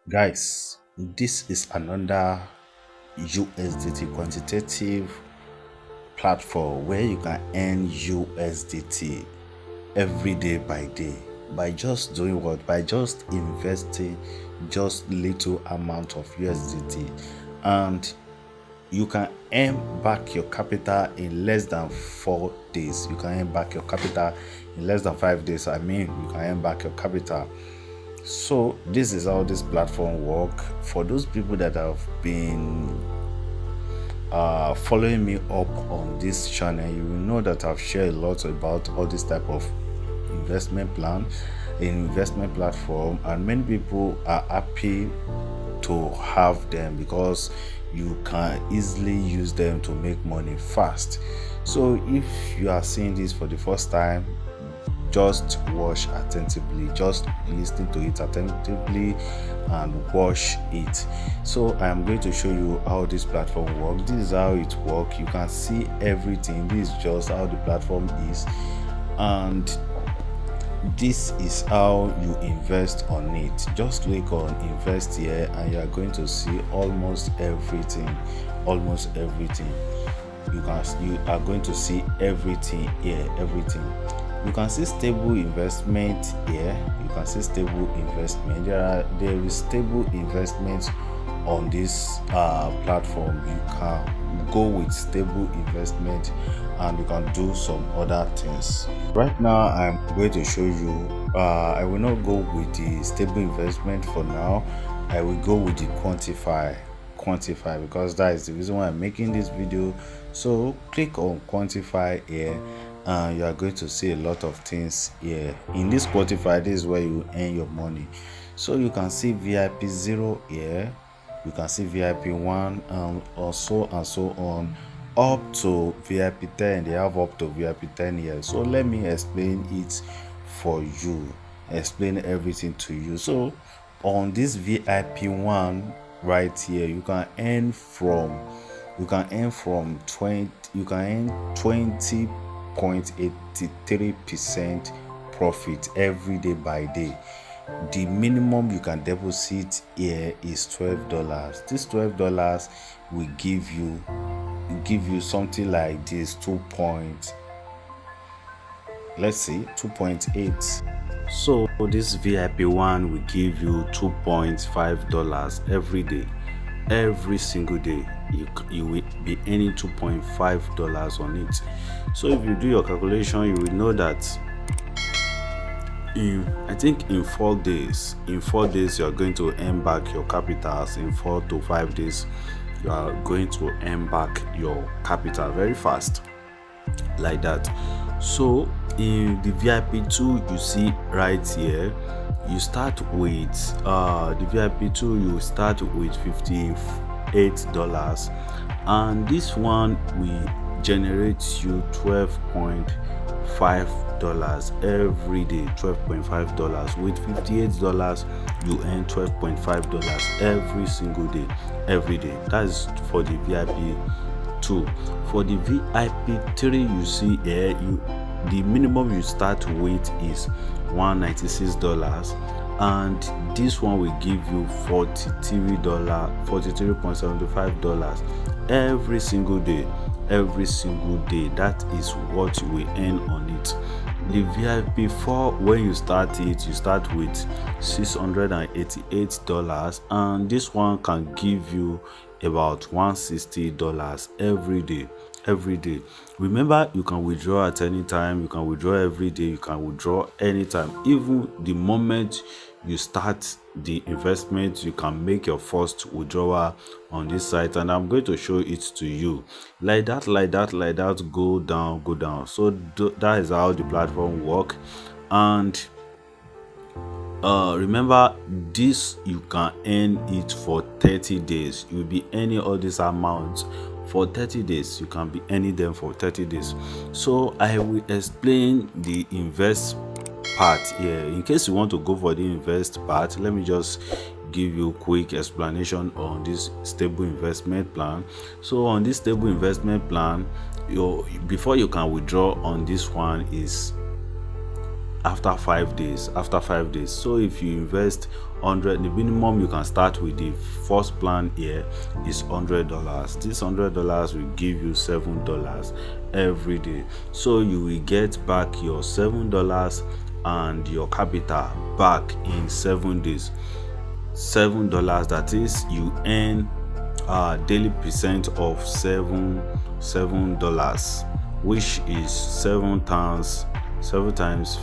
Guys, this is another USDT quantitative platform where you can earn USDT every day by day by just doing what? By just investing just little amount of USDT, and you can earn back your capital in less than 4 days. You can earn back your capital in less than 5 days. You can earn back your capital. So this is how this platform work. For those people that have been following me up on this channel, you will know that I've shared a lot about all this type of investment plan, investment platform, and many people are happy to have them because you can easily use them to make money fast. So if you are seeing this for the first time, just watch attentively, just listen to it attentively and watch it. So I am going to show you how this platform works. This is how it works. You can see everything. This is just how the platform is, and this is how you invest on it. Just click on invest here and you are going to see almost everything. You are going to see everything here. You can see stable investment here. You can see stable investment. There is stable investment on this platform. You can go with stable investment and you can do some other things. Right now I'm going to show you. I will not go with the stable investment for now. I will go with the quantify because that is the reason why I'm making this video. So click on quantify here and you are going to see a lot of things here. In this quantify, this is where you earn your money. So you can see VIP 0 here, you can see VIP 1 or so and so on up to VIP 10. They have up to VIP 10 here. So let me explain it for you, explain everything to you. So on this VIP 1 right here, you can earn from 20.83% profit every day by day. The minimum you can deposit here is $12. This $12 will give you something like this, 2.8. So this VIP 1 will give you $2.5 every day. Every single day you will be earning $2.5 on it. So if you do your calculation, you will know that in 4 days you are going to earn back your capitals. In 4 to 5 days you are going to earn back your capital very fast, like that. So in the VIP 2, you see right here, you start with the VIP 2, you start with $58, and this one will generate you $12.5 every day. $12.5 with $58, you earn $12.5 every single day. That is for the VIP 2. For the VIP 3, you see here, the minimum you start with is $196, and this one will give you $43.75 every single day. That is what you will earn on it. The VIP 4, when you start it, you start with $688, and this one can give you about $160 every day. Remember, you can withdraw at any time, you can withdraw every day, you can withdraw anytime. Even the moment you start the investment, you can make your first withdrawal on this site, and I'm going to show it to you like that. Go down. So that is how the platform work. And remember, this you can earn it for 30 days. You'll be earning all this amount for 30 days. You can be earning them for 30 days. So I will explain the invest part here. In case you want to go for the invest part, let me just give you a quick explanation on this stable investment plan. So on this stable investment plan, before you can withdraw on this one is after 5 days. So if you invest 100. The minimum you can start with the first plan here is $100. This $100 will give you $7 every day, so you will get back your $7 and your capital back in 7 days. $7, that is, you earn daily percent of $7, which is 7 times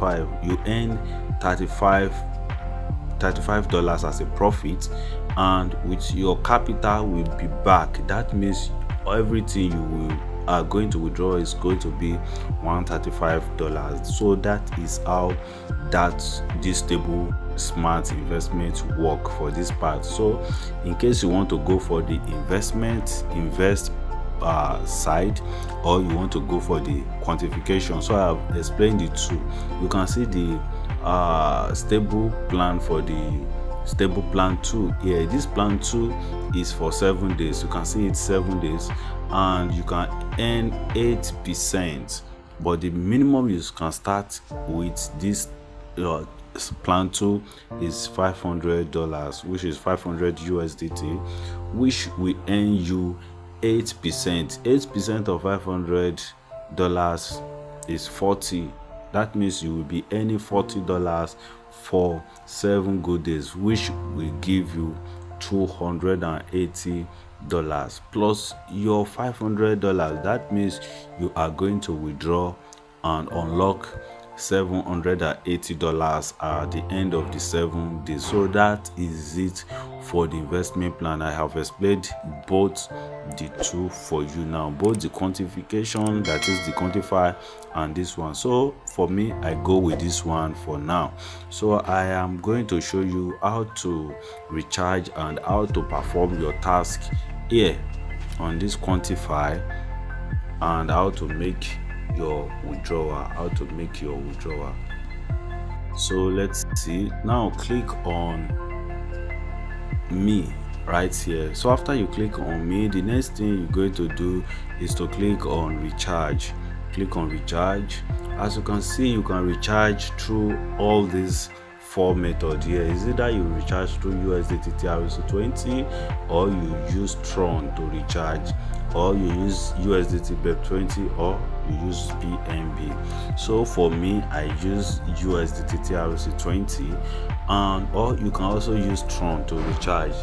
5. You earn $35 as a profit, and with your capital will be back. That means everything you are going to withdraw is going to be $135. So that is how this stable smart investment work for this part. So in case you want to go for the invest side, or you want to go for the quantification, so I have explained the two. You can see the stable plan for the stable plan 2 here. This plan 2 is for 7 days. You can see it's 7 days, and you can earn 8%, but the minimum you can start with this plan 2 is $500, which is 500 USDT, which will earn you 8%. 8% of $500 is 40. That means you will be earning $40 for 7 good days, which will give you $280 plus your $500. That means you are going to withdraw and unlock $780 at the end of the 7 days. So that is it for the investment plan. I have explained both the two for you now, both the quantification, that is the quantify, and this one. So for me, I go with this one for now. So I am going to show you how to recharge and how to perform your task here on this quantify, and how to make your withdrawal. So let's see. Now click on me right here. So after you click on me, the next thing you're going to do is to click on recharge. Click on recharge. As you can see, you can recharge through all these 4 methods here. Is it that you recharge through USDT TRC20, or you use Tron to recharge, or you use USDT BEP20, or you use BNB. So for me, I use USDT TRC20, and or you can also use Tron to recharge,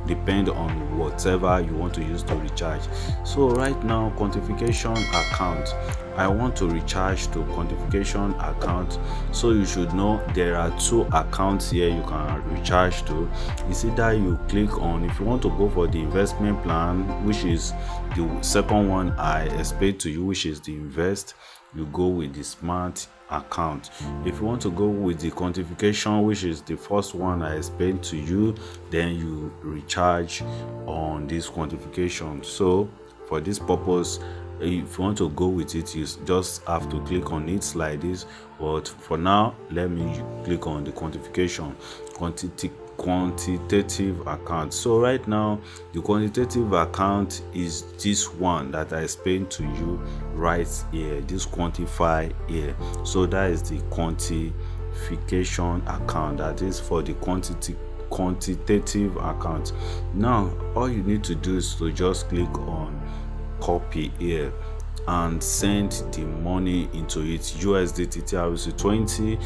depend on whatever you want to use to recharge. So right now, quantification account, I want to recharge to quantification account. So you should know there are 2 accounts here you can recharge to. You see that you click on, if you want to go for the investment plan, which is the second one I explained to you, which is the invest, you go with the smart account. If you want to go with the quantification, which is the first one I explained to you, then you recharge on this quantification. So for this purpose, if you want to go with it, you just have to click on it like this. But for now, let me click on the quantification, quantitative account. So right now, the quantitative account is this one that I explained to you right here, this quantify here. So that is the quantification account, that is for the quantitative account. Now all you need to do is to just click on copy here and send the money into it. USDT TRC20,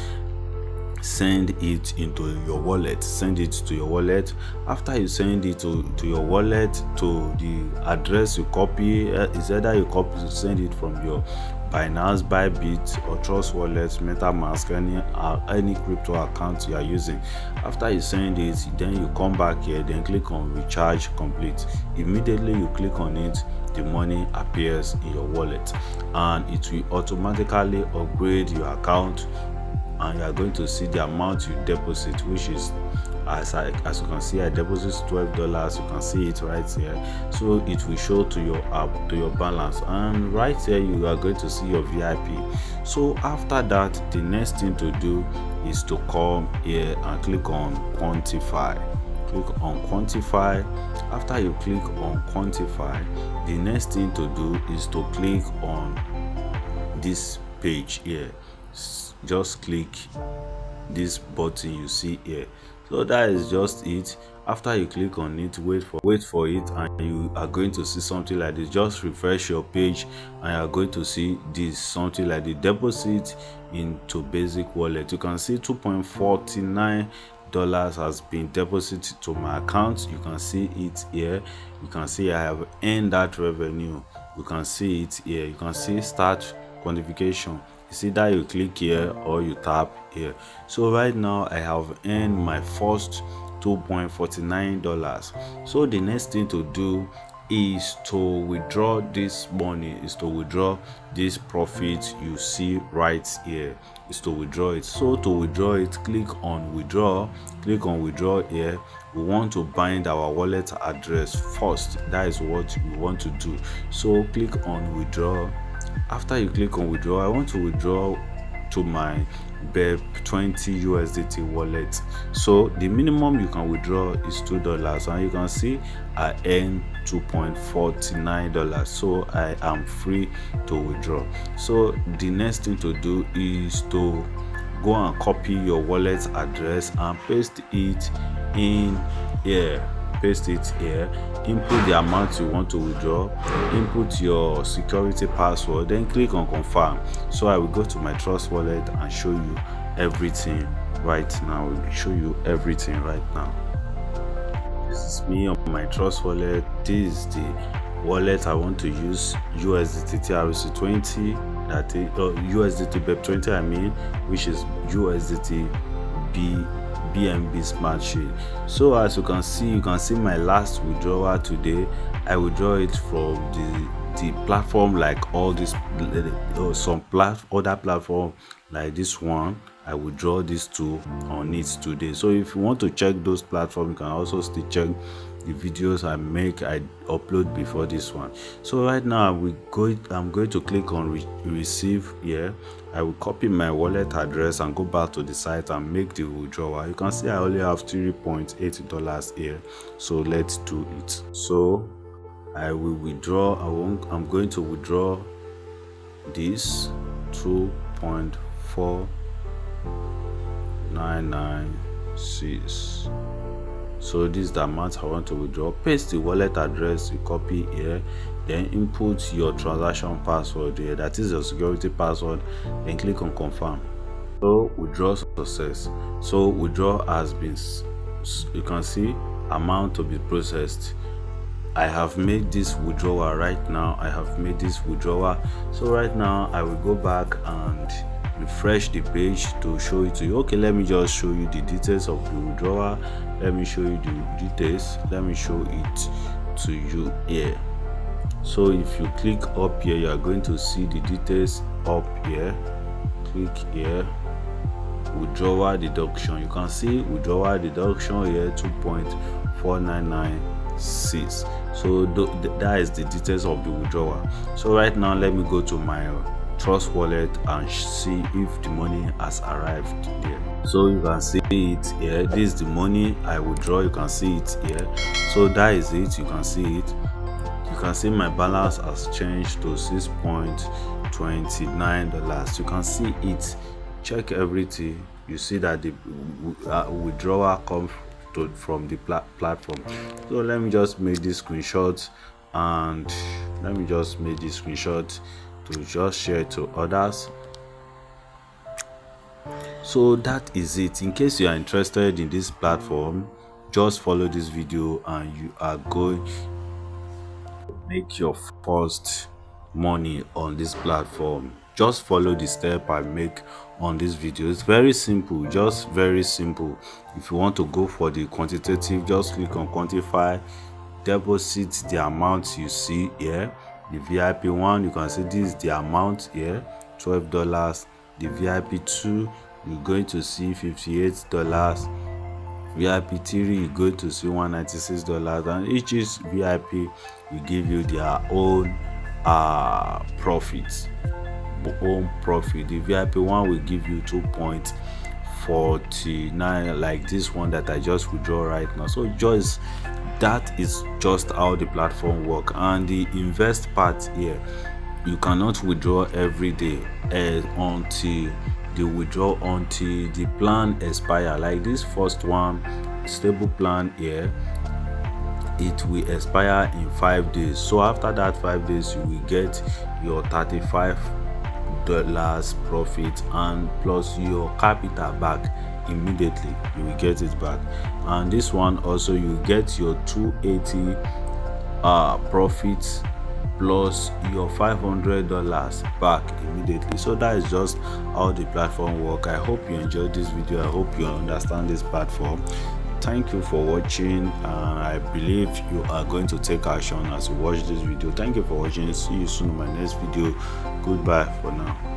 send it into your wallet. Send it to your wallet. After you send it to your wallet, to the address you copy, is either you send it from your Binance, Bybit, or Trust Wallet, MetaMask, any crypto account you are using. After you send it, then you come back here, then click on recharge complete. Immediately you click on it, the money appears in your wallet, and it will automatically upgrade your account, and you are going to see the amount you deposit, which is, as you can see, I deposit $12. You can see it right here. So it will show to your app, to your balance, and right here you are going to see your VIP. So after that, the next thing to do is to come here and click on quantify. Click on quantify. After you click on quantify, the next thing to do is to click on this page here. Just click this button you see here. So that is just it. After you click on it, wait for it, and you are going to see something like this. Just refresh your page and you are going to see this, something like the deposit into basic wallet. You can see $2.49 has been deposited to my account. You can see it here. You can see I have earned that revenue. You can see it here. You can see start quantification. You see that you click here or you tap here. So right now I have earned my first $2.49. So the next thing to do is to withdraw this money, is to withdraw this profit you see right here, is to withdraw it. So to withdraw it, click on withdraw here. We want to bind our wallet address first. That is what we want to do. So click on withdraw. After you click on withdraw, I want to withdraw to my BEP20 USDT wallet. So the minimum you can withdraw is $2, and you can see I earn $2.49. So I am free to withdraw. So the next thing to do is to go and copy your wallet address and paste it in here. Paste it here, input the amount you want to withdraw, input your security password, then click on confirm. So I will go to my Trust wallet and show you everything right now. This is me on my Trust wallet. This is the wallet I want to use, USDT TRC20, that is USDT BEP20 I mean, which is USDT BNB Smart Chain. So as you can see my last withdrawal today. I withdraw it from the platform, like all this some other platform like this one. I withdraw these two on it today. So if you want to check those platforms, you can also still check the videos I upload before this one. So right now I'm going to click on receive here. I will copy my wallet address and go back to the site and make the withdrawal. You can see I only have $3.8 here. So let's do it. So I will withdraw. I'm going to withdraw this 2.4996. So this is the amount I want to withdraw. Paste the wallet address you copy here, then input your transaction password here, that is your security password, then click on confirm. So withdraw success. So withdraw has been, you can see amount to be processed. I have made this withdrawal right now. So right now I will go back and refresh the page to show it to you. Okay, let me just show you the details of the withdrawal. Let me show you the details. Let me show it to you here. So if you click up here, you are going to see the details up here. Click here, withdrawal deduction. You can see withdrawal deduction here, 2.4996. So that is the details of the withdrawal. So right now let me go to my Trust wallet and see if the money has arrived there. So you can see it here. This is the money I withdraw. You can see it here. So that is it. You can see it. You can see my balance has changed to $6.29. You can see it. Check everything. You see that the withdrawal comes from the platform. So let me just make this screenshot, and to just share it to others. So that is it. In case you are interested in this platform, just follow this video and you are going to make your first money on this platform. Just follow the step I make on this video. It's very simple, just very simple. If you want to go for the quantitative, just click on quantify, deposit the amount you see here. The VIP one, you can see this is the amount here, $12. The VIP 2, you're going to see $58. VIP 3, you're going to see $196, and each is VIP will give you their own profit. The VIP one will give you 2.49, like this one that I just withdraw right now. So that is just how the platform work. And the invest part here, you cannot withdraw every day until the withdrawal until the plan expire. Like this first one, stable plan here, it will expire in 5 days. So after that 5 days, you will get your $35 profit and plus your capital back immediately. You will get it back. And this one also, you get your 280 profits plus your $500 back immediately. So that is just how the platform work. I hope you enjoyed this video. I hope you understand this platform. Thank you for watching, and I believe you are going to take action as you watch this video. Thank you for watching. See you soon in my next video. Goodbye for now.